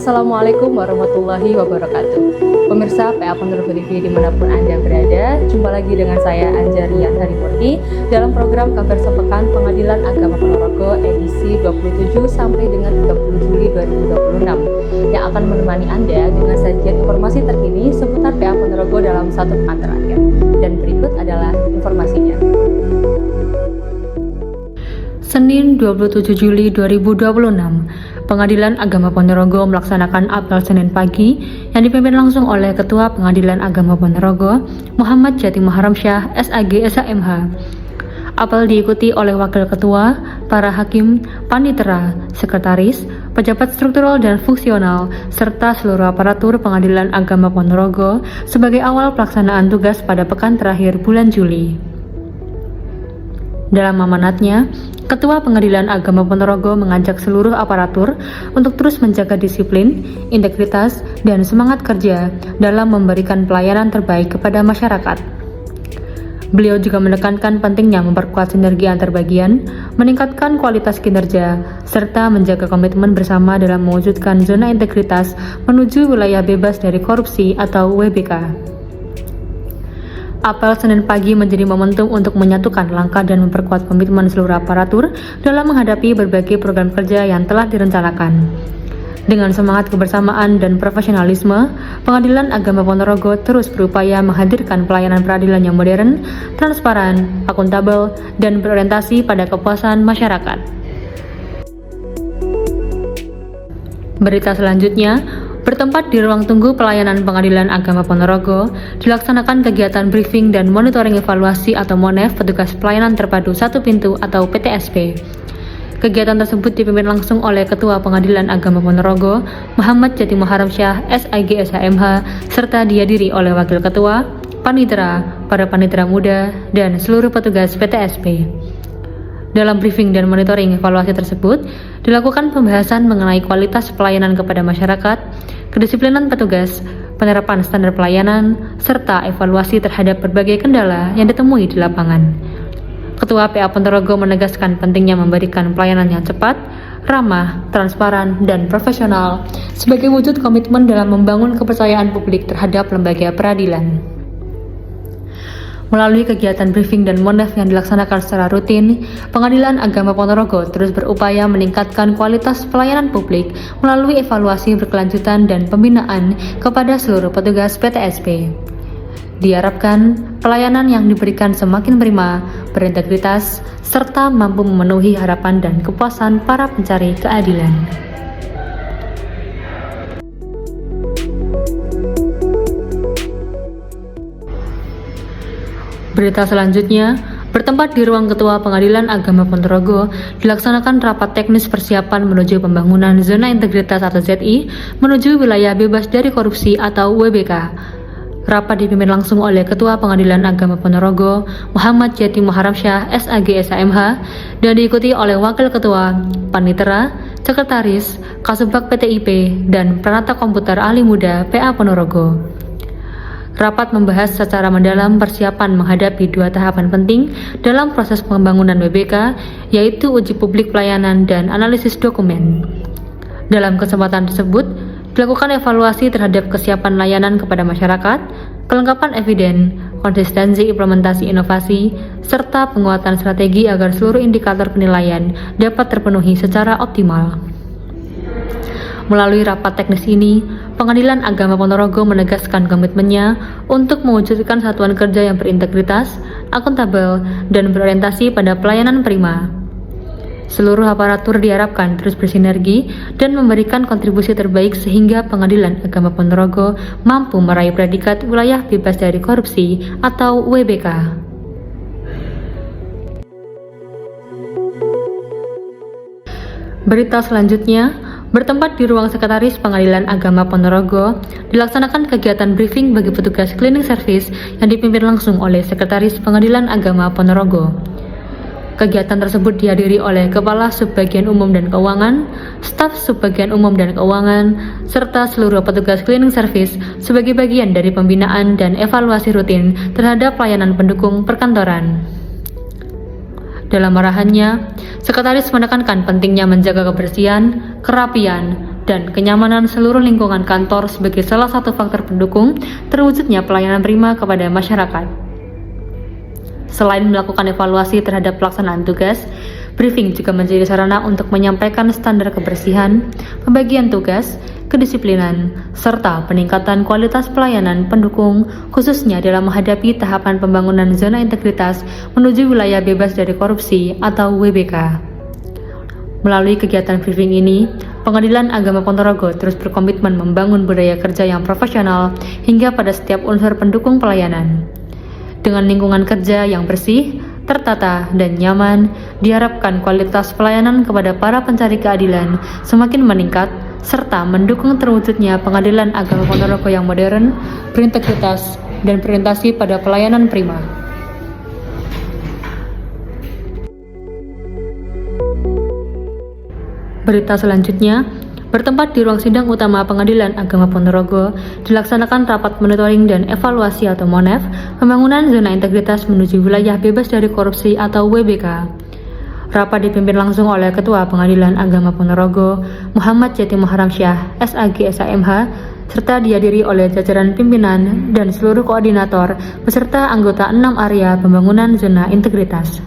Assalamualaikum warahmatullahi wabarakatuh. Pemirsa PA Ponorogo TV dimanapun Anda berada, jumpa lagi dengan saya Anjarian Harimurti dalam program Kabar Sepekan Pengadilan Agama Ponorogo edisi 27 sampai dengan 30 Juli 2026 yang akan menemani Anda dengan sajian informasi terkini seputar PA Ponorogo dalam satu pekan terakhir. Dan berikut adalah informasinya. Senin 27 Juli 2026, Pengadilan Agama Ponorogo melaksanakan apel Senin pagi yang dipimpin langsung oleh Ketua Pengadilan Agama Ponorogo, Muhammad Jati Maharamsyah, SAG SHMH. Apel diikuti oleh Wakil Ketua, para hakim, panitera, sekretaris, pejabat struktural dan fungsional, serta seluruh aparatur Pengadilan Agama Ponorogo sebagai awal pelaksanaan tugas pada pekan terakhir bulan Juli. Dalam amanatnya, Ketua Pengadilan Agama Ponorogo mengajak seluruh aparatur untuk terus menjaga disiplin, integritas, dan semangat kerja dalam memberikan pelayanan terbaik kepada masyarakat. Beliau juga menekankan pentingnya memperkuat sinergi antar bagian, meningkatkan kualitas kinerja, serta menjaga komitmen bersama dalam mewujudkan zona integritas menuju wilayah bebas dari korupsi atau WBK. Apel Senin pagi menjadi momentum untuk menyatukan langkah dan memperkuat komitmen seluruh aparatur dalam menghadapi berbagai program kerja yang telah direncanakan. Dengan semangat kebersamaan dan profesionalisme, Pengadilan Agama Ponorogo terus berupaya menghadirkan pelayanan peradilan yang modern, transparan, akuntabel, dan berorientasi pada kepuasan masyarakat. Berita selanjutnya, bertempat di ruang tunggu pelayanan Pengadilan Agama Ponorogo, dilaksanakan kegiatan briefing dan monitoring evaluasi atau MONEV petugas pelayanan terpadu satu pintu atau PTSP. Kegiatan tersebut dipimpin langsung oleh Ketua Pengadilan Agama Ponorogo, Muhammad Jati Maharamsyah, SAG SHMH, serta dihadiri oleh Wakil Ketua, panitera, para panitera muda, dan seluruh petugas PTSP. Dalam briefing dan monitoring evaluasi tersebut, dilakukan pembahasan mengenai kualitas pelayanan kepada masyarakat, kedisiplinan petugas, penerapan standar pelayanan, serta evaluasi terhadap berbagai kendala yang ditemui di lapangan. Ketua PA Ponorogo menegaskan pentingnya memberikan pelayanan yang cepat, ramah, transparan, dan profesional sebagai wujud komitmen dalam membangun kepercayaan publik terhadap lembaga peradilan. Melalui kegiatan briefing dan MONEV yang dilaksanakan secara rutin, Pengadilan Agama Ponorogo terus berupaya meningkatkan kualitas pelayanan publik melalui evaluasi berkelanjutan dan pembinaan kepada seluruh petugas PTSP. Diharapkan pelayanan yang diberikan semakin prima, berintegritas, serta mampu memenuhi harapan dan kepuasan para pencari keadilan. Berita selanjutnya, bertempat di ruang Ketua Pengadilan Agama Ponorogo, dilaksanakan rapat teknis persiapan menuju pembangunan Zona Integritas atau ZI menuju wilayah bebas dari korupsi atau WBK. Rapat dipimpin langsung oleh Ketua Pengadilan Agama Ponorogo, Muhammad Jati Maharamsyah, SAG SHMH, dan diikuti oleh Wakil Ketua, panitera, sekretaris, Kasubag PTIP, dan Pranata Komputer Ahli Muda PA Ponorogo. Rapat membahas secara mendalam persiapan menghadapi dua tahapan penting dalam proses pembangunan WBK, yaitu uji publik pelayanan dan analisis dokumen. Dalam kesempatan tersebut, dilakukan evaluasi terhadap kesiapan layanan kepada masyarakat, kelengkapan eviden, konsistensi implementasi inovasi, serta penguatan strategi agar seluruh indikator penilaian dapat terpenuhi secara optimal. Melalui rapat teknis ini, Pengadilan Agama Ponorogo menegaskan komitmennya untuk mewujudkan satuan kerja yang berintegritas, akuntabel, dan berorientasi pada pelayanan prima. Seluruh aparatur diharapkan terus bersinergi dan memberikan kontribusi terbaik sehingga Pengadilan Agama Ponorogo mampu meraih predikat wilayah bebas dari korupsi atau WBK. Berita selanjutnya, bertempat di ruang Sekretaris Pengadilan Agama Ponorogo, dilaksanakan kegiatan briefing bagi petugas cleaning service yang dipimpin langsung oleh Sekretaris Pengadilan Agama Ponorogo. Kegiatan tersebut dihadiri oleh Kepala Subbagian Umum dan Keuangan, staf Subbagian Umum dan Keuangan, serta seluruh petugas cleaning service sebagai bagian dari pembinaan dan evaluasi rutin terhadap pelayanan pendukung perkantoran. Dalam arahannya, Sekretaris menekankan pentingnya menjaga kebersihan, kerapian, dan kenyamanan seluruh lingkungan kantor sebagai salah satu faktor pendukung terwujudnya pelayanan prima kepada masyarakat. Selain melakukan evaluasi terhadap pelaksanaan tugas, briefing juga menjadi sarana untuk menyampaikan standar kebersihan, pembagian tugas, kedisiplinan, serta peningkatan kualitas pelayanan pendukung khususnya dalam menghadapi tahapan pembangunan zona integritas menuju wilayah bebas dari korupsi atau WBK. Melalui kegiatan briefing ini, Pengadilan Agama Ponorogo terus berkomitmen membangun budaya kerja yang profesional hingga pada setiap unsur pendukung pelayanan. Dengan lingkungan kerja yang bersih, tertata, dan nyaman, diharapkan kualitas pelayanan kepada para pencari keadilan semakin meningkat, serta mendukung terwujudnya Pengadilan Agama Ponorogo yang modern, berintegritas, dan berorientasi pada pelayanan prima. Berita selanjutnya, bertempat di ruang sidang utama Pengadilan Agama Ponorogo, dilaksanakan rapat monitoring dan evaluasi atau MONEV, pembangunan zona integritas menuju wilayah bebas dari korupsi atau WBK. Rapat dipimpin langsung oleh Ketua Pengadilan Agama Ponorogo, Muhammad Jati Muharamsyah, SAG SAMH, serta dihadiri oleh jajaran pimpinan dan seluruh koordinator beserta anggota 6 area pembangunan zona integritas.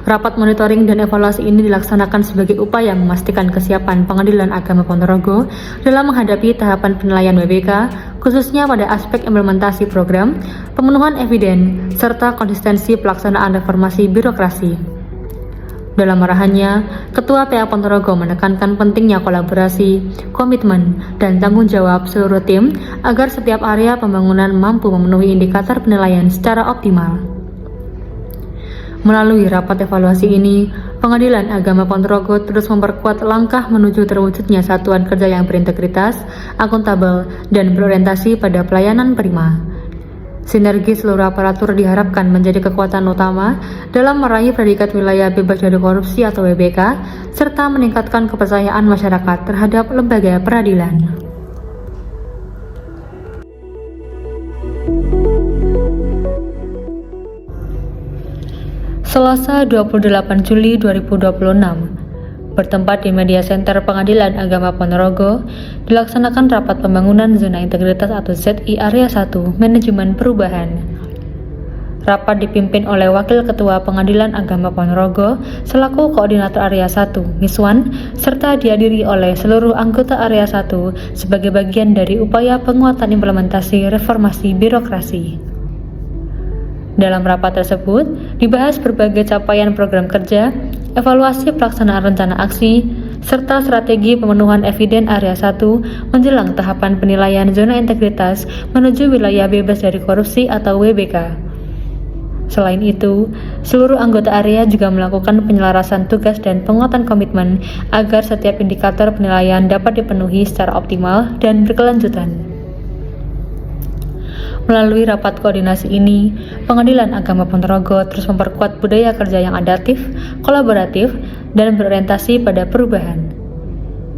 Rapat monitoring dan evaluasi ini dilaksanakan sebagai upaya memastikan kesiapan Pengadilan Agama Ponorogo dalam menghadapi tahapan penilaian WBK, khususnya pada aspek implementasi program, pemenuhan eviden, serta konsistensi pelaksanaan reformasi birokrasi. Dalam arahannya, Ketua PA Ponorogo menekankan pentingnya kolaborasi, komitmen, dan tanggung jawab seluruh tim agar setiap area pembangunan mampu memenuhi indikator penilaian secara optimal. Melalui rapat evaluasi ini, Pengadilan Agama Ponorogo terus memperkuat langkah menuju terwujudnya satuan kerja yang berintegritas, akuntabel, dan berorientasi pada pelayanan prima. Sinergi seluruh aparatur diharapkan menjadi kekuatan utama dalam meraih predikat wilayah bebas dari korupsi atau WBK, serta meningkatkan kepercayaan masyarakat terhadap lembaga peradilan. Selasa 28 Juli 2026, bertempat di Media Center Pengadilan Agama Ponorogo, dilaksanakan rapat pembangunan zona integritas atau ZI Area 1 Manajemen Perubahan. Rapat dipimpin oleh Wakil Ketua Pengadilan Agama Ponorogo selaku Koordinator Area 1, Miswan, serta dihadiri oleh seluruh anggota Area 1 sebagai bagian dari upaya penguatan implementasi reformasi birokrasi. Dalam rapat tersebut, dibahas berbagai capaian program kerja, evaluasi pelaksanaan rencana aksi, serta strategi pemenuhan eviden Area 1 menjelang tahapan penilaian zona integritas menuju wilayah bebas dari korupsi atau WBK. Selain itu, seluruh anggota area juga melakukan penyelarasan tugas dan penguatan komitmen agar setiap indikator penilaian dapat dipenuhi secara optimal dan berkelanjutan. Melalui rapat koordinasi ini, Pengadilan Agama Ponorogo terus memperkuat budaya kerja yang adaptif, kolaboratif, dan berorientasi pada perubahan.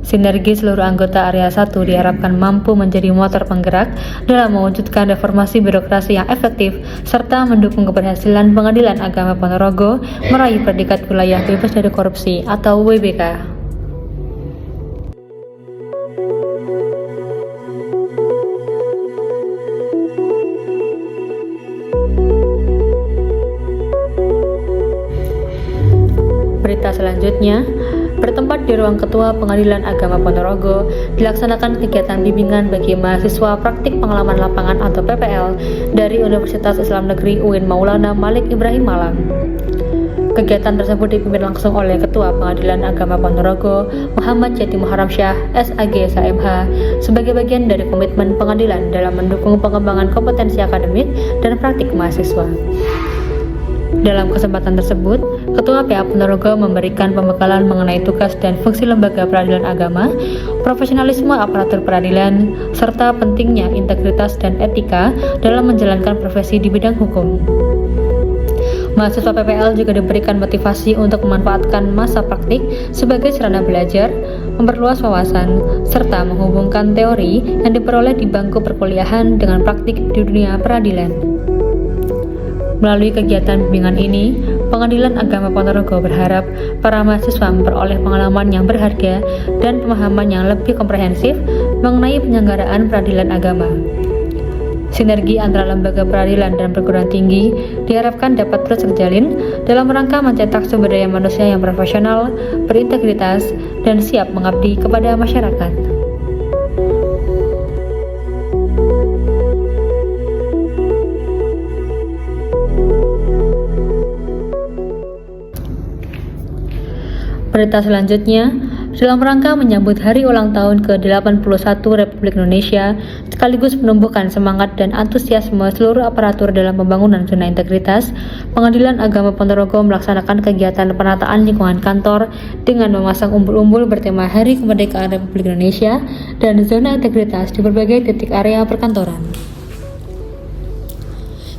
Sinergi seluruh anggota Area 1 diharapkan mampu menjadi motor penggerak dalam mewujudkan reformasi birokrasi yang efektif serta mendukung keberhasilan Pengadilan Agama Ponorogo meraih predikat wilayah bebas dari korupsi atau WBK. Berita selanjutnya, bertempat di ruang Ketua Pengadilan Agama Ponorogo, dilaksanakan kegiatan bimbingan bagi mahasiswa praktik pengalaman lapangan atau PPL dari Universitas Islam Negeri UIN Maulana Malik Ibrahim Malang. Kegiatan tersebut dipimpin langsung oleh Ketua Pengadilan Agama Ponorogo, Muhammad Jati Muharamsyah, SAG SAMH, sebagai bagian dari komitmen pengadilan dalam mendukung pengembangan kompetensi akademik dan praktik mahasiswa. Dalam kesempatan tersebut, Ketua PA Ponorogo memberikan pembekalan mengenai tugas dan fungsi lembaga peradilan agama, profesionalisme aparatur peradilan, serta pentingnya integritas dan etika dalam menjalankan profesi di bidang hukum. Mahasiswa PPL juga diberikan motivasi untuk memanfaatkan masa praktik sebagai sarana belajar, memperluas wawasan, serta menghubungkan teori yang diperoleh di bangku perkuliahan dengan praktik di dunia peradilan. Melalui kegiatan bimbingan ini, Pengadilan Agama Ponorogo berharap para mahasiswa memperoleh pengalaman yang berharga dan pemahaman yang lebih komprehensif mengenai penyelenggaraan peradilan agama. Sinergi antara lembaga peradilan dan perguruan tinggi diharapkan dapat terus terjalin dalam rangka mencetak sumber daya manusia yang profesional, berintegritas, dan siap mengabdi kepada masyarakat. Berita selanjutnya, dalam rangka menyambut hari ulang tahun ke-81 Republik Indonesia, sekaligus menumbuhkan semangat dan antusiasme seluruh aparatur dalam pembangunan zona integritas, Pengadilan Agama Ponorogo melaksanakan kegiatan penataan lingkungan kantor dengan memasang umbul-umbul bertema Hari Kemerdekaan Republik Indonesia dan zona integritas di berbagai titik area perkantoran.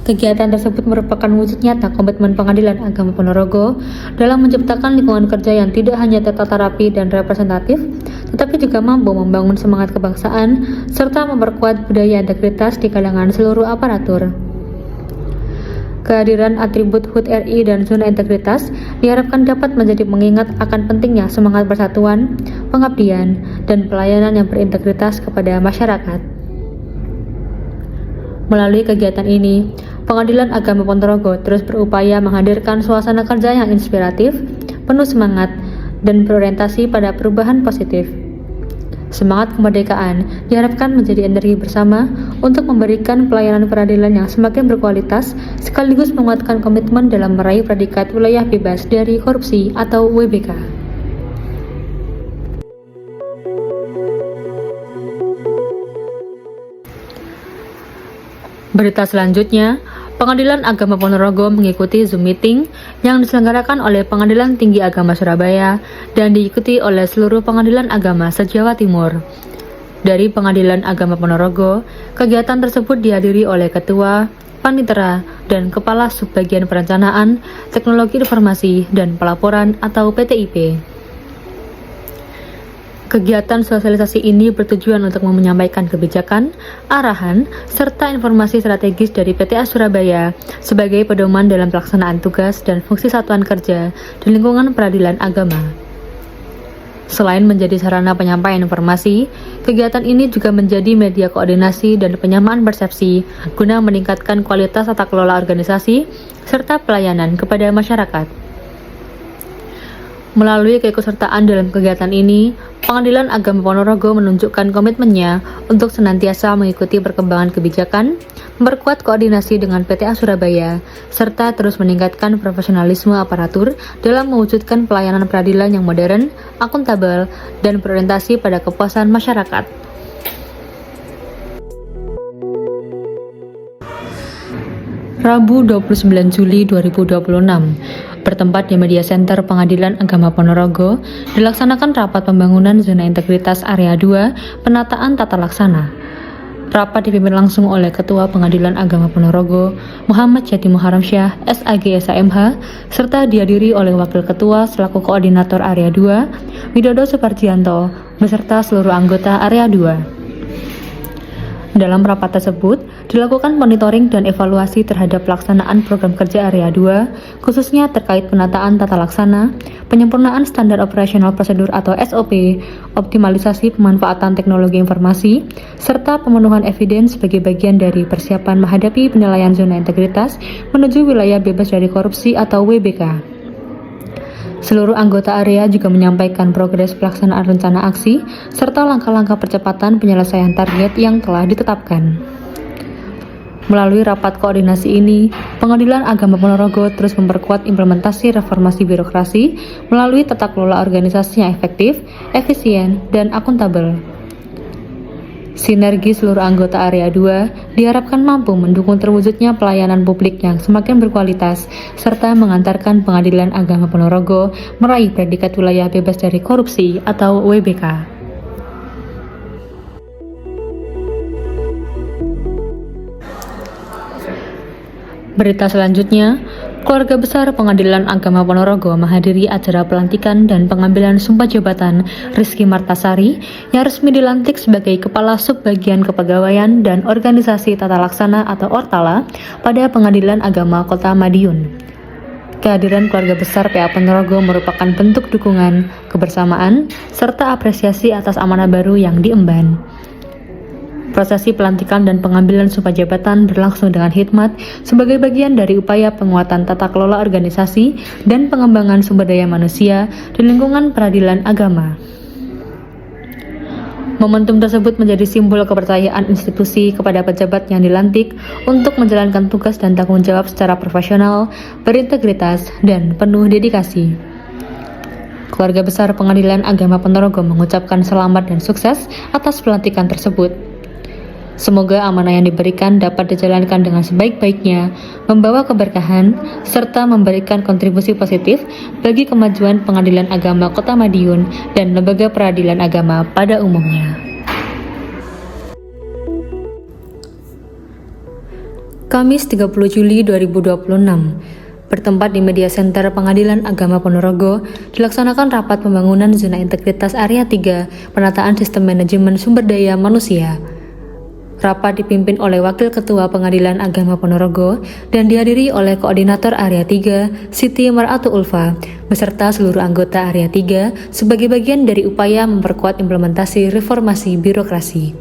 Kegiatan tersebut merupakan wujud nyata komitmen Pengadilan Agama Ponorogo dalam menciptakan lingkungan kerja yang tidak hanya tertata rapi dan representatif, tetapi juga mampu membangun semangat kebangsaan serta memperkuat budaya integritas di kalangan seluruh aparatur. Kehadiran atribut HUT RI dan zona integritas diharapkan dapat menjadi pengingat akan pentingnya semangat persatuan, pengabdian, dan pelayanan yang berintegritas kepada masyarakat. Melalui kegiatan ini, Pengadilan Agama Ponorogo terus berupaya menghadirkan suasana kerja yang inspiratif, penuh semangat, dan berorientasi pada perubahan positif. Semangat kemerdekaan diharapkan menjadi energi bersama untuk memberikan pelayanan peradilan yang semakin berkualitas sekaligus menguatkan komitmen dalam meraih predikat wilayah bebas dari korupsi atau WBK. Berita selanjutnya, Pengadilan Agama Ponorogo mengikuti Zoom meeting yang diselenggarakan oleh Pengadilan Tinggi Agama Surabaya dan diikuti oleh seluruh pengadilan agama se-Jawa Timur. Dari Pengadilan Agama Ponorogo, kegiatan tersebut dihadiri oleh Ketua, Panitera, dan Kepala Subbagian Perencanaan, Teknologi Informasi, dan Pelaporan atau PTIP. Kegiatan sosialisasi ini bertujuan untuk menyampaikan kebijakan, arahan, serta informasi strategis dari PTA Surabaya sebagai pedoman dalam pelaksanaan tugas dan fungsi satuan kerja di lingkungan peradilan agama. Selain menjadi sarana penyampaian informasi, kegiatan ini juga menjadi media koordinasi dan penyamaan persepsi guna meningkatkan kualitas tata kelola organisasi serta pelayanan kepada masyarakat. Melalui keikutsertaan dalam kegiatan ini, Pengadilan Agama Ponorogo menunjukkan komitmennya untuk senantiasa mengikuti perkembangan kebijakan, memperkuat koordinasi dengan PTA Surabaya, serta terus meningkatkan profesionalisme aparatur dalam mewujudkan pelayanan peradilan yang modern, akuntabel, dan berorientasi pada kepuasan masyarakat. Rabu 29 Juli 2026, bertempat di Media Center Pengadilan Agama Ponorogo, dilaksanakan rapat pembangunan zona integritas area 2 penataan tata laksana. Rapat dipimpin langsung oleh Ketua Pengadilan Agama Ponorogo, Muhammad Jati Muharram Syah, SAG SAMH, serta dihadiri oleh Wakil Ketua selaku Koordinator Area 2, Widodo Suparjianto, beserta seluruh anggota Area 2. Dalam rapat tersebut, dilakukan monitoring dan evaluasi terhadap pelaksanaan program kerja Area 2, khususnya terkait penataan tata laksana, penyempurnaan standar operasional prosedur atau SOP, optimalisasi pemanfaatan teknologi informasi, serta pemenuhan evidence sebagai bagian dari persiapan menghadapi penilaian zona integritas menuju wilayah bebas dari korupsi atau WBK. Seluruh anggota area juga menyampaikan progres pelaksanaan rencana aksi serta langkah-langkah percepatan penyelesaian target yang telah ditetapkan. Melalui rapat koordinasi ini, Pengadilan Agama Ponorogo terus memperkuat implementasi reformasi birokrasi melalui tata kelola organisasi yang efektif, efisien, dan akuntabel. Sinergi seluruh anggota Area 2 diharapkan mampu mendukung terwujudnya pelayanan publik yang semakin berkualitas serta mengantarkan Pengadilan Agama Ponorogo meraih predikat wilayah bebas dari korupsi atau WBK. Berita selanjutnya, Keluarga besar Pengadilan Agama Ponorogo menghadiri acara pelantikan dan pengambilan sumpah jabatan Rizky Martasari yang resmi dilantik sebagai Kepala Subbagian Kepegawaian dan Organisasi Tata Laksana atau Ortala pada Pengadilan Agama Kota Madiun. Kehadiran keluarga besar PA Ponorogo merupakan bentuk dukungan, kebersamaan, serta apresiasi atas amanah baru yang diemban. Prosesi pelantikan dan pengambilan sumpah jabatan berlangsung dengan hikmat sebagai bagian dari upaya penguatan tata kelola organisasi dan pengembangan sumber daya manusia di lingkungan peradilan agama. Momentum tersebut menjadi simbol kepercayaan institusi kepada pejabat yang dilantik untuk menjalankan tugas dan tanggung jawab secara profesional, berintegritas, dan penuh dedikasi. Keluarga besar Pengadilan Agama Ponorogo mengucapkan selamat dan sukses atas pelantikan tersebut. Semoga amanah yang diberikan dapat dijalankan dengan sebaik-baiknya, membawa keberkahan, serta memberikan kontribusi positif bagi kemajuan Pengadilan Agama Kota Madiun dan lembaga peradilan agama pada umumnya. Kamis 30 Juli 2026, bertempat di Media Center Pengadilan Agama Ponorogo, dilaksanakan rapat pembangunan zona integritas area 3 penataan sistem manajemen sumber daya manusia. Rapat dipimpin oleh Wakil Ketua Pengadilan Agama Ponorogo dan dihadiri oleh Koordinator Area 3, Siti Mar'atu Ulfa, beserta seluruh anggota Area 3 sebagai bagian dari upaya memperkuat implementasi reformasi birokrasi.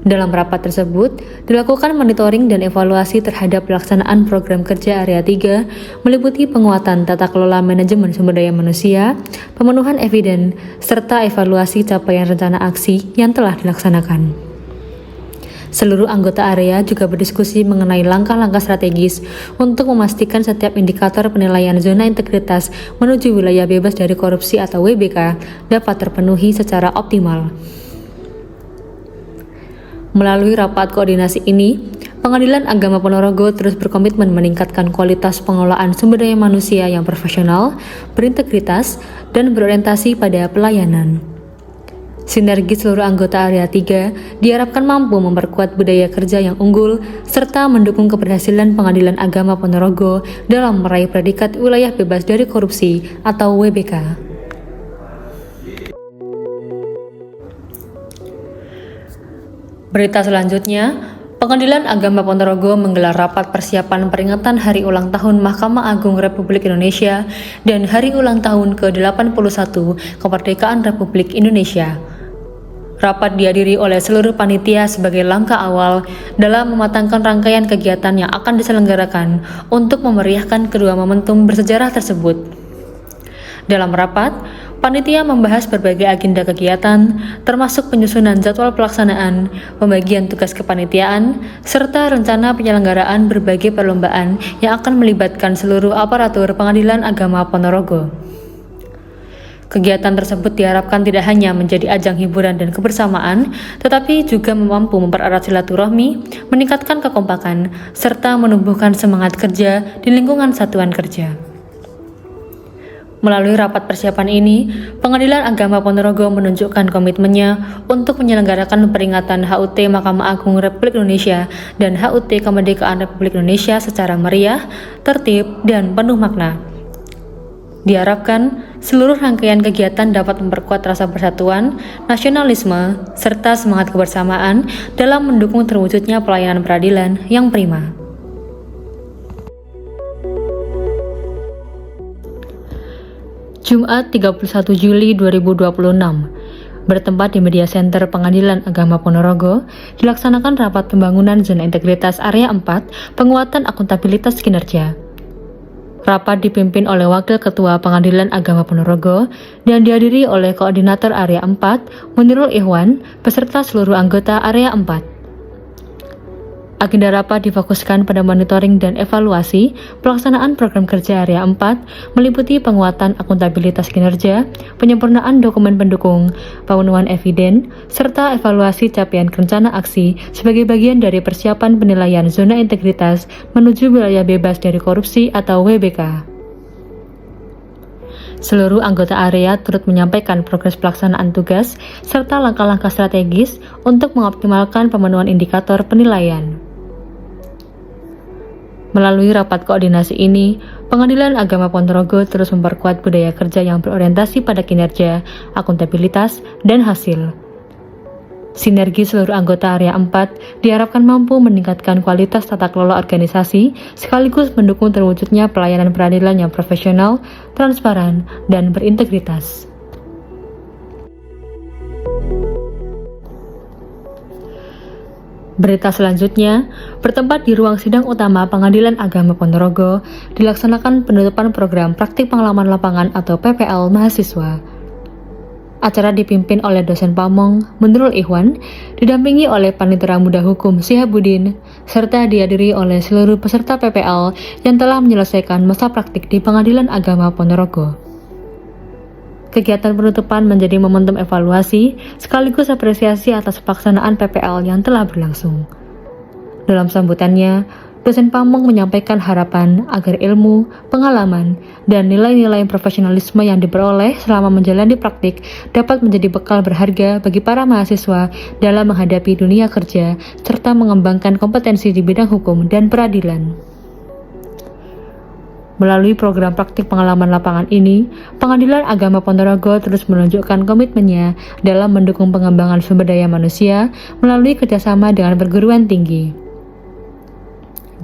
Dalam rapat tersebut, dilakukan monitoring dan evaluasi terhadap pelaksanaan program kerja Area 3, meliputi penguatan tata kelola manajemen sumber daya manusia, pemenuhan eviden, serta evaluasi capaian rencana aksi yang telah dilaksanakan. Seluruh anggota area juga berdiskusi mengenai langkah-langkah strategis untuk memastikan setiap indikator penilaian zona integritas menuju wilayah bebas dari korupsi atau WBK dapat terpenuhi secara optimal. Melalui rapat koordinasi ini, Pengadilan Agama Ponorogo terus berkomitmen meningkatkan kualitas pengelolaan sumber daya manusia yang profesional, berintegritas, dan berorientasi pada pelayanan. Sinergi seluruh anggota Area 3 diharapkan mampu memperkuat budaya kerja yang unggul serta mendukung keberhasilan Pengadilan Agama Ponorogo dalam meraih predikat wilayah bebas dari korupsi atau WBK. Berita selanjutnya, Pengadilan Agama Ponorogo menggelar rapat persiapan peringatan Hari Ulang Tahun Mahkamah Agung Republik Indonesia dan Hari Ulang Tahun ke-81 Kemerdekaan Republik Indonesia. Rapat dihadiri oleh seluruh panitia sebagai langkah awal dalam mematangkan rangkaian kegiatan yang akan diselenggarakan untuk memeriahkan kedua momentum bersejarah tersebut. Dalam rapat, panitia membahas berbagai agenda kegiatan, termasuk penyusunan jadwal pelaksanaan, pembagian tugas kepanitiaan, serta rencana penyelenggaraan berbagai perlombaan yang akan melibatkan seluruh aparatur Pengadilan Agama Ponorogo. Kegiatan tersebut diharapkan tidak hanya menjadi ajang hiburan dan kebersamaan, tetapi juga mampu mempererat silaturahmi, meningkatkan kekompakan, serta menumbuhkan semangat kerja di lingkungan satuan kerja. Melalui rapat persiapan ini, Pengadilan Agama Ponorogo menunjukkan komitmennya untuk menyelenggarakan peringatan HUT Mahkamah Agung Republik Indonesia dan HUT Kemerdekaan Republik Indonesia secara meriah, tertib, dan penuh makna. Diharapkan, seluruh rangkaian kegiatan dapat memperkuat rasa persatuan, nasionalisme, serta semangat kebersamaan dalam mendukung terwujudnya pelayanan peradilan yang prima. Jumat 31 Juli 2026, bertempat di Media Center Pengadilan Agama Ponorogo, dilaksanakan rapat pembangunan zona integritas area 4, penguatan akuntabilitas kinerja. Rapat dipimpin oleh Wakil Ketua Pengadilan Agama Ponorogo dan dihadiri oleh Koordinator Area 4, Munirul Ikhwan, beserta seluruh anggota Area 4. Agenda rapat difokuskan pada monitoring dan evaluasi pelaksanaan program kerja Area 4, meliputi penguatan akuntabilitas kinerja, penyempurnaan dokumen pendukung, pemenuhan eviden, serta evaluasi capaian rencana aksi sebagai bagian dari persiapan penilaian zona integritas menuju wilayah bebas dari korupsi atau WBK. Seluruh anggota area turut menyampaikan progres pelaksanaan tugas serta langkah-langkah strategis untuk mengoptimalkan pemenuhan indikator penilaian. Melalui rapat koordinasi ini, Pengadilan Agama Ponorogo terus memperkuat budaya kerja yang berorientasi pada kinerja, akuntabilitas, dan hasil. Sinergi seluruh anggota Area 4 diharapkan mampu meningkatkan kualitas tata kelola organisasi sekaligus mendukung terwujudnya pelayanan peradilan yang profesional, transparan, dan berintegritas. Berita selanjutnya, bertempat di ruang sidang utama Pengadilan Agama Ponorogo, dilaksanakan penutupan program praktik pengalaman lapangan atau PPL mahasiswa. Acara dipimpin oleh dosen Pamong, Munirul Ikhwan, didampingi oleh Panitera Muda Hukum Syihabuddin, serta dihadiri oleh seluruh peserta PPL yang telah menyelesaikan masa praktik di Pengadilan Agama Ponorogo. Kegiatan penutupan menjadi momentum evaluasi sekaligus apresiasi atas pelaksanaan PPL yang telah berlangsung. Dalam sambutannya, dosen Pamong menyampaikan harapan agar ilmu, pengalaman, dan nilai-nilai profesionalisme yang diperoleh selama menjalani praktik dapat menjadi bekal berharga bagi para mahasiswa dalam menghadapi dunia kerja serta mengembangkan kompetensi di bidang hukum dan peradilan. Melalui program praktik pengalaman lapangan ini, Pengadilan Agama Ponorogo terus menunjukkan komitmennya dalam mendukung pengembangan sumber daya manusia melalui kerjasama dengan perguruan tinggi.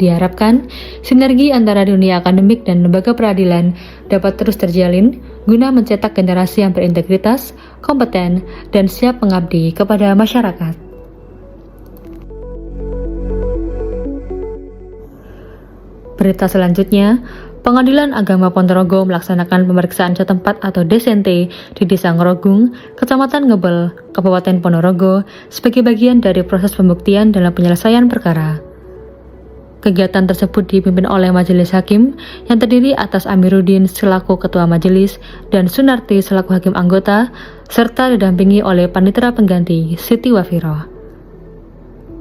Diharapkan, sinergi antara dunia akademik dan lembaga peradilan dapat terus terjalin guna mencetak generasi yang berintegritas, kompeten, dan siap mengabdi kepada masyarakat. Berita selanjutnya, Pengadilan Agama Ponorogo melaksanakan pemeriksaan setempat atau DSNT di Desa Ngorogung, Kecamatan Ngebel, Kabupaten Ponorogo, sebagai bagian dari proses pembuktian dalam penyelesaian perkara. Kegiatan tersebut dipimpin oleh Majelis Hakim yang terdiri atas Amiruddin selaku Ketua Majelis dan Sunarti selaku Hakim Anggota, serta didampingi oleh Panitera Pengganti Siti Wafiroh.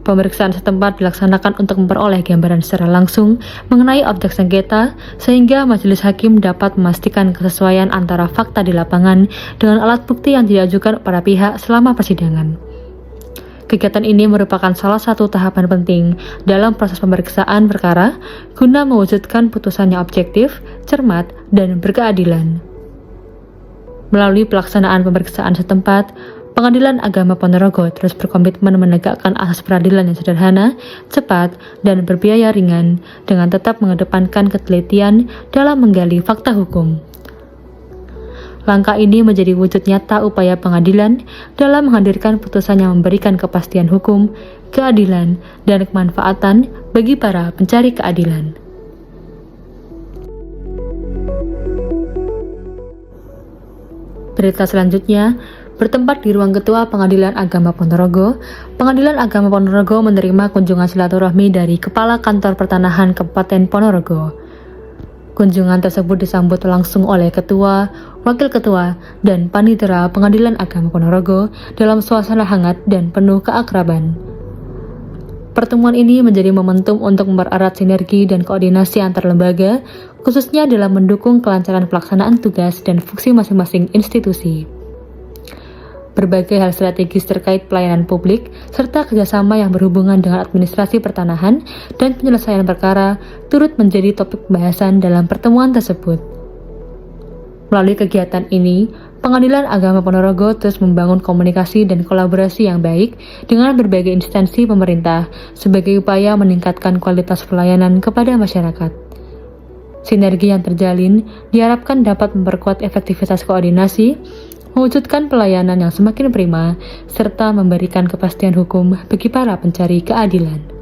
Pemeriksaan setempat dilaksanakan untuk memperoleh gambaran secara langsung mengenai objek sengketa sehingga majelis hakim dapat memastikan kesesuaian antara fakta di lapangan dengan alat bukti yang diajukan para pihak selama persidangan. Kegiatan ini merupakan salah satu tahapan penting dalam proses pemeriksaan perkara guna mewujudkan putusan yang objektif, cermat, dan berkeadilan. Melalui pelaksanaan pemeriksaan setempat, Pengadilan Agama Ponorogo terus berkomitmen menegakkan asas peradilan yang sederhana, cepat, dan berbiaya ringan dengan tetap mengedepankan ketelitian dalam menggali fakta hukum. Langkah ini menjadi wujud nyata upaya pengadilan dalam menghadirkan putusan yang memberikan kepastian hukum, keadilan, dan kemanfaatan bagi para pencari keadilan. Berita selanjutnya, bertempat di ruang Ketua Pengadilan Agama Ponorogo, Pengadilan Agama Ponorogo menerima kunjungan silaturahmi dari Kepala Kantor Pertanahan Kabupaten Ponorogo. Kunjungan tersebut disambut langsung oleh Ketua, Wakil Ketua, dan Panitera Pengadilan Agama Ponorogo dalam suasana hangat dan penuh keakraban. Pertemuan ini menjadi momentum untuk mempererat sinergi dan koordinasi antar lembaga, khususnya dalam mendukung kelancaran pelaksanaan tugas dan fungsi masing-masing institusi. Berbagai hal strategis terkait pelayanan publik, serta kerjasama yang berhubungan dengan administrasi pertanahan dan penyelesaian perkara turut menjadi topik pembahasan dalam pertemuan tersebut. Melalui kegiatan ini, Pengadilan Agama Ponorogo terus membangun komunikasi dan kolaborasi yang baik dengan berbagai instansi pemerintah sebagai upaya meningkatkan kualitas pelayanan kepada masyarakat. Sinergi yang terjalin diharapkan dapat memperkuat efektivitas koordinasi, mewujudkan pelayanan yang semakin prima, serta memberikan kepastian hukum bagi para pencari keadilan.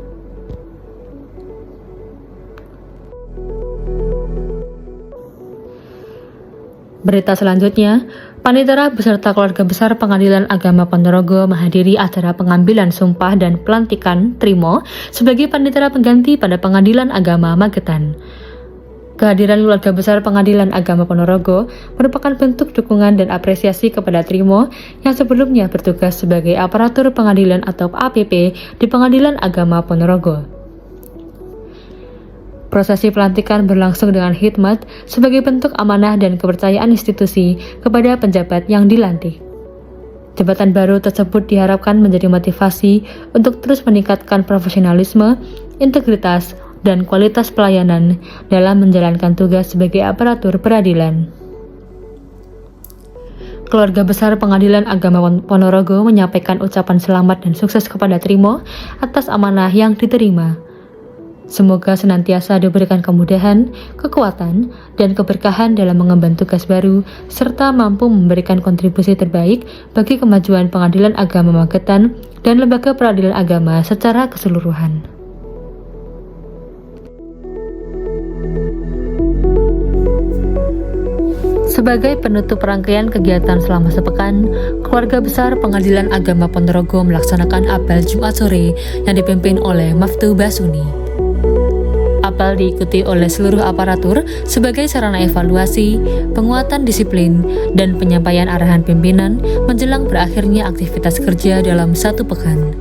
Berita selanjutnya, Panitera beserta keluarga besar Pengadilan Agama Ponorogo menghadiri acara pengambilan sumpah dan pelantikan Trimo sebagai Panitera pengganti pada Pengadilan Agama Magetan. Kehadiran keluarga besar Pengadilan Agama Ponorogo merupakan bentuk dukungan dan apresiasi kepada Trimo yang sebelumnya bertugas sebagai aparatur pengadilan atau APP di Pengadilan Agama Ponorogo. Prosesi pelantikan berlangsung dengan khidmat sebagai bentuk amanah dan kepercayaan institusi kepada penjabat yang dilantik. Jabatan baru tersebut diharapkan menjadi motivasi untuk terus meningkatkan profesionalisme, integritas, dan kualitas pelayanan dalam menjalankan tugas sebagai aparatur peradilan. Keluarga besar Pengadilan Agama Ponorogo menyampaikan ucapan selamat dan sukses kepada Trimo atas amanah yang diterima. Semoga senantiasa diberikan kemudahan, kekuatan, dan keberkahan dalam mengemban tugas baru, serta mampu memberikan kontribusi terbaik bagi kemajuan Pengadilan Agama Magetan dan lembaga peradilan agama secara keseluruhan. Sebagai penutup rangkaian kegiatan selama sepekan, keluarga besar Pengadilan Agama Ponorogo melaksanakan apel Jumat sore yang dipimpin oleh Maftu Basuni. Apel diikuti oleh seluruh aparatur sebagai sarana evaluasi, penguatan disiplin, dan penyampaian arahan pimpinan menjelang berakhirnya aktivitas kerja dalam satu pekan.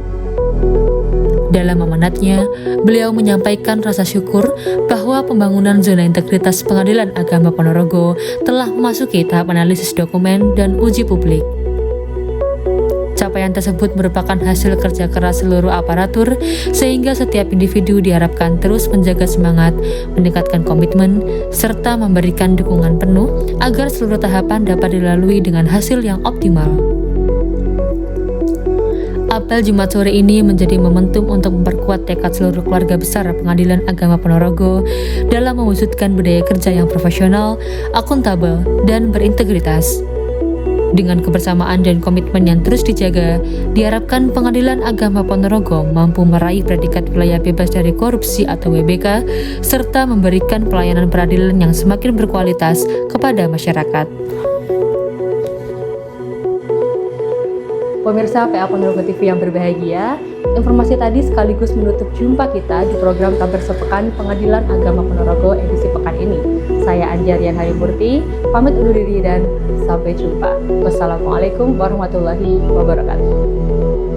Dalam amanatnya, beliau menyampaikan rasa syukur bahwa pembangunan zona integritas Pengadilan Agama Ponorogo telah memasuki tahap analisis dokumen dan uji publik. Capaian tersebut merupakan hasil kerja keras seluruh aparatur, sehingga setiap individu diharapkan terus menjaga semangat, meningkatkan komitmen, serta memberikan dukungan penuh agar seluruh tahapan dapat dilalui dengan hasil yang optimal. Apel Jumat sore ini menjadi momentum untuk memperkuat tekad seluruh keluarga besar Pengadilan Agama Ponorogo dalam mewujudkan budaya kerja yang profesional, akuntabel, dan berintegritas. Dengan kebersamaan dan komitmen yang terus dijaga, diharapkan Pengadilan Agama Ponorogo mampu meraih predikat wilayah bebas dari korupsi atau WBK, serta memberikan pelayanan peradilan yang semakin berkualitas kepada masyarakat. Pemirsa PA Ponorogo TV yang berbahagia, informasi tadi sekaligus menutup jumpa kita di program Kabar Sepekan Pengadilan Agama Ponorogo edisi pekan ini. Saya Anjarian Harimurti, pamit undur diri dan sampai jumpa. Wassalamualaikum warahmatullahi wabarakatuh.